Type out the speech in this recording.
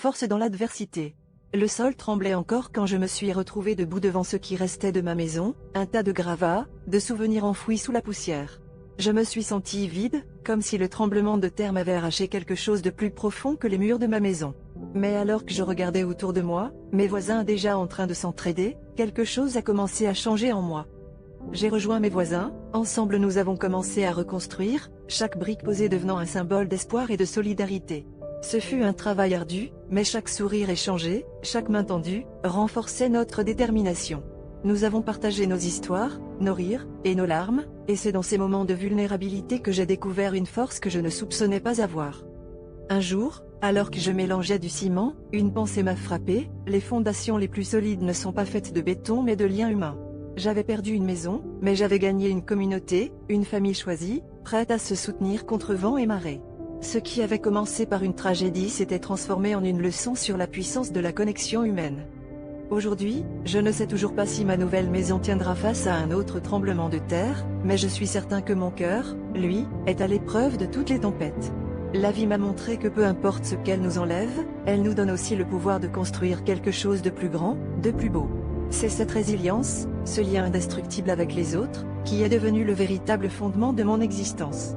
force dans l'adversité. Le sol tremblait encore quand je me suis retrouvée debout devant ce qui restait de ma maison, un tas de gravats, de souvenirs enfouis sous la poussière. Je me suis sentie vide, comme si le tremblement de terre m'avait arraché quelque chose de plus profond que les murs de ma maison. Mais alors que je regardais autour de moi, mes voisins déjà en train de s'entraider, quelque chose a commencé à changer en moi. J'ai rejoint mes voisins, ensemble nous avons commencé à reconstruire, chaque brique posée devenant un symbole d'espoir et de solidarité. Ce fut un travail ardu, mais chaque sourire échangé, chaque main tendue, renforçait notre détermination. Nous avons partagé nos histoires, nos rires, et nos larmes, et c'est dans ces moments de vulnérabilité que j'ai découvert une force que je ne soupçonnais pas avoir. Un jour, alors que je mélangeais du ciment, une pensée m'a frappé, les fondations les plus solides ne sont pas faites de béton mais de liens humains. J'avais perdu une maison, mais j'avais gagné une communauté, une famille choisie, prête à se soutenir contre vent et marée. Ce qui avait commencé par une tragédie s'était transformé en une leçon sur la puissance de la connexion humaine. Aujourd'hui, je ne sais toujours pas si ma nouvelle maison tiendra face à un autre tremblement de terre, mais je suis certain que mon cœur, lui, est à l'épreuve de toutes les tempêtes. La vie m'a montré que peu importe ce qu'elle nous enlève, elle nous donne aussi le pouvoir de construire quelque chose de plus grand, de plus beau. C'est cette résilience, ce lien indestructible avec les autres, qui est devenu le véritable fondement de mon existence.